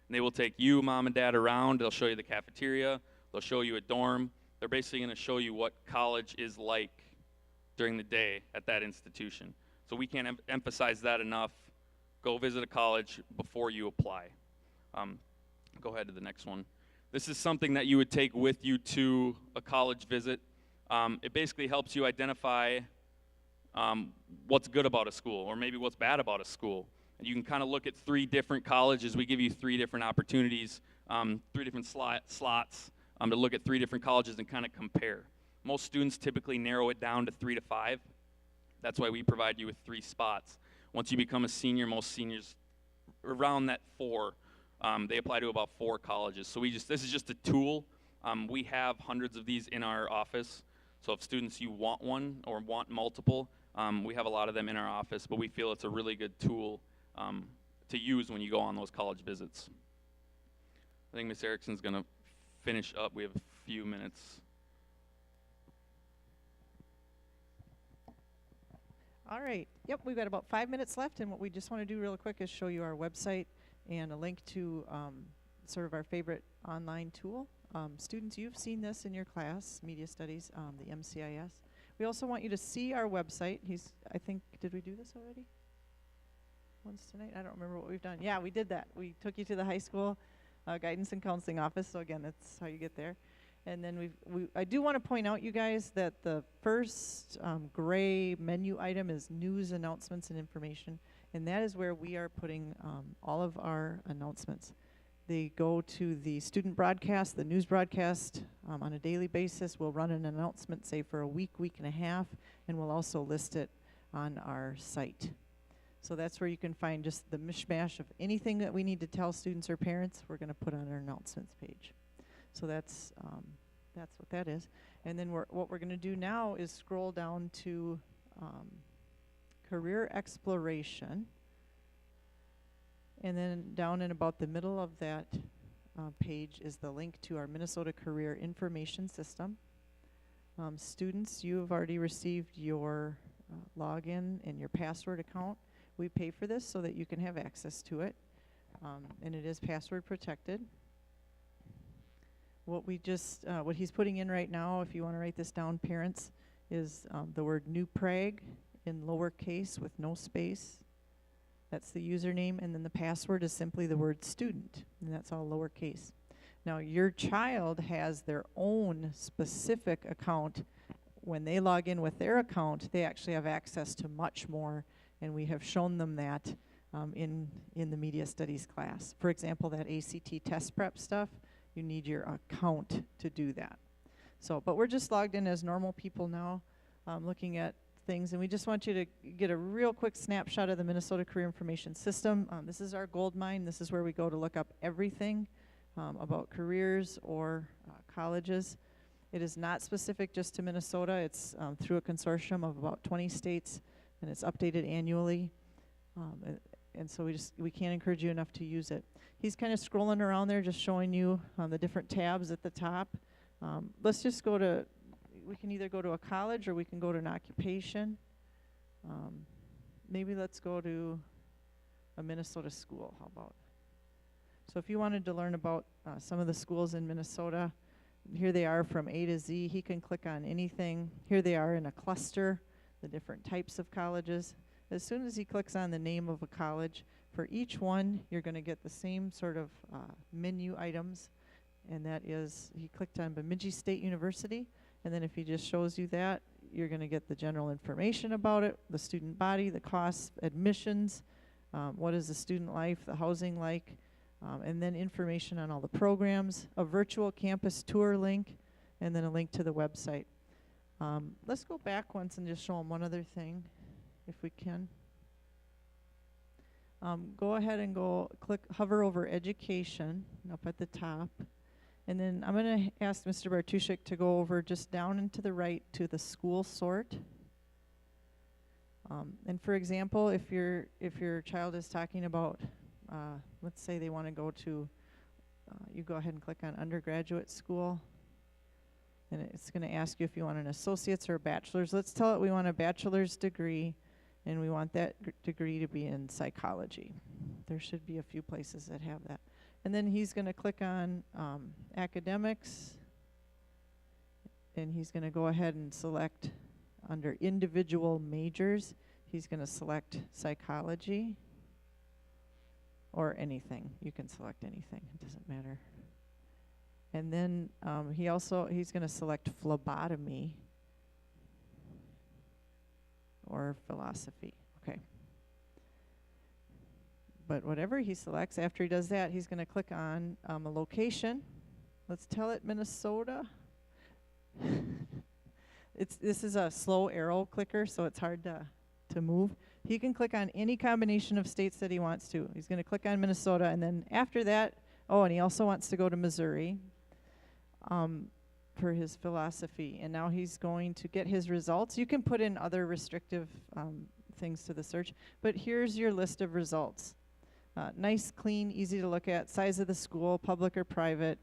And they will take you, mom, and dad around. They'll show you the cafeteria. They'll show you a dorm. They're basically going to show you what college is like during the day at that institution. So we can't emphasize that enough. Go visit a college before you apply. Go ahead to the next one. This is something that you would take with you to a college visit. It basically helps you identify what's good about a school, or maybe what's bad about a school. And you can kind of look at 3 different colleges. We give you 3 different opportunities, 3 different slots to look at 3 different colleges and kind of compare. Most students typically narrow it down to 3 to 5. That's why we provide you with 3 spots. Once you become a senior, most seniors around that 4, they apply to about 4 colleges. So this is just a tool. We have hundreds of these in our office. So if students, you want one or want multiple, we have a lot of them in our office, but we feel it's a really good tool to use when you go on those college visits. I think Ms. Erickson's going to finish up. We have a few minutes. All right. Yep, we've got about 5 minutes left, and what we just want to do real quick is show you our website and a link to sort of our favorite online tool. Students, you've seen this in your class, Media Studies, the MCIS. We also want you to see our website. I think, did we do this already? Once tonight? I don't remember what we've done. Yeah, we did that. We took you to the high school guidance and counseling office. So again, that's how you get there. And then I do want to point out, you guys, that the first gray menu item is news, announcements, and information. And that is where we are putting all of our announcements. They go to the student broadcast, the news broadcast on a daily basis. We'll run an announcement, say, for a week, week and a half, and we'll also list it on our site. So that's where you can find just the mishmash of anything that we need to tell students or parents. We're going to put on our announcements page. So that's what that is. And then what we're going to do now is scroll down to career exploration. And then down in about the middle of that page is the link to our Minnesota Career Information System. Students, you have already received your login and your password account. We pay for this so that you can have access to it. And it is password protected. What he's putting in right now, if you want to write this down, parents, is the word New Prague in lowercase with no space. That's the username, and then the password is simply the word student, and that's all lowercase. Now, your child has their own specific account. When they log in with their account, they actually have access to much more, and we have shown them that in the media studies class. For example, that ACT test prep stuff, you need your account to do that. So, but we're just logged in as normal people now, looking at things, and we just want you to get a real quick snapshot of the Minnesota Career Information System. This is our gold mine. This is where we go to look up everything about careers or colleges. It is not specific just to Minnesota. It's through a consortium of about 20 states, and it's updated annually. And so we can't encourage you enough to use it. He's kind of scrolling around there, just showing you the different tabs at the top. Let's just go to, we can either go to a college or we can go to an occupation. Maybe let's go to a Minnesota school, how about? So if you wanted to learn about some of the schools in Minnesota, here they are from A to Z. He can click on anything. Here they are in a cluster, the different types of colleges. As soon as he clicks on the name of a college, for each one, you're going to get the same sort of menu items. and that is, he clicked on Bemidji State University, and then if he just shows you that, you're going to get the general information about it, the student body, the costs, admissions, what is the student life, the housing like, and then information on all the programs, a virtual campus tour link, and then a link to the website. Let's go back once and just show them one other thing, if we can. Go ahead and hover over education up at the top. And then I'm going to ask Mr. Bartuszek to go over just down and to the right to the school sort. And for example, if your child is talking about, let's say they want to go to, you go ahead and click on undergraduate school. And it's going to ask you if you want an associate's or a bachelor's. Let's tell it we want a bachelor's degree, and we want that degree to be in psychology. There should be a few places that have that. And then he's going to click on academics, and he's going to go ahead and select under individual majors. He's going to select psychology or anything. You can select anything, it doesn't matter. And then he's going to select phlebotomy or philosophy. Okay. But whatever he selects, after he does that, he's going to click on a location. Let's tell it Minnesota. This is a slow arrow clicker, so it's hard to move. He can click on any combination of states that he wants to. He's going to click on Minnesota, and then after that, and he also wants to go to Missouri for his philosophy. And now he's going to get his results. You can put in other restrictive things to the search, but here's your list of results. Nice, clean, easy to look at, size of the school, public or private,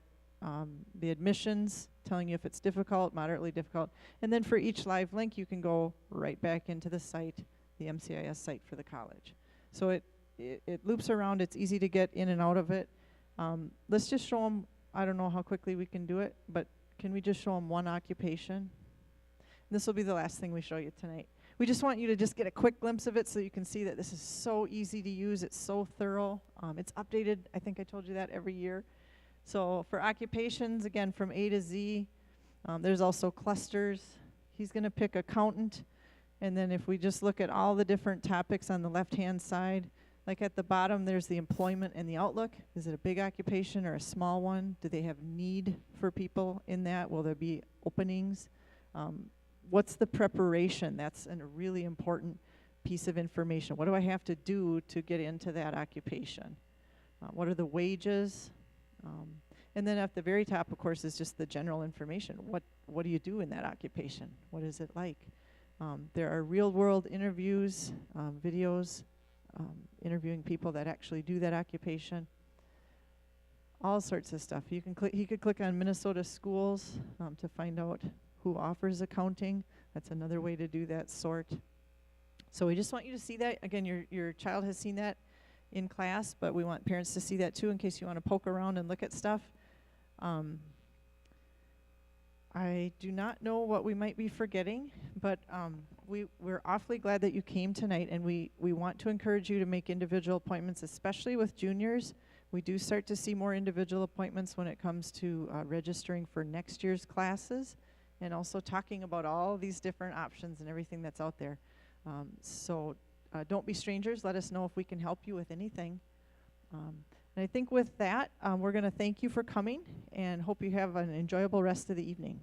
the admissions, telling you if it's difficult, moderately difficult, and then for each live link you can go right back into the site, the MCIS site for the college. So it loops around, it's easy to get in and out of it. Let's just show them, I don't know how quickly we can do it, but can we just show them one occupation? This will be the last thing we show you tonight. We just want you to just get a quick glimpse of it so you can see that this is so easy to use. It's so thorough. It's updated. I think I told you that every year. So for occupations, again, from A to Z, there's also clusters. He's going to pick accountant. And then if we just look at all the different topics on the left-hand side, like at the bottom, there's the employment and the outlook. Is it a big occupation or a small one? Do they have need for people in that? Will there be openings? What's the preparation? That's a really important piece of information. What do I have to do to get into that occupation? What are the wages? And then at the very top, of course, is just the general information. What do you do in that occupation? What is it like? There are real-world interviews, videos, interviewing people that actually do that occupation. All sorts of stuff. He could click on Minnesota schools to find out who offers accounting. That's another way to do that sort. So we just want you to see that. Again, your child has seen that in class, but we want parents to see that too in case you want to poke around and look at stuff. I do not know what we might be forgetting, but we're awfully glad that you came tonight, and we want to encourage you to make individual appointments, especially with juniors. We do start to see more individual appointments when it comes to registering for next year's classes, and also talking about all these different options and everything that's out there. So don't be strangers. Let us know if we can help you with anything. And I think with that, we're going to thank you for coming and hope you have an enjoyable rest of the evening.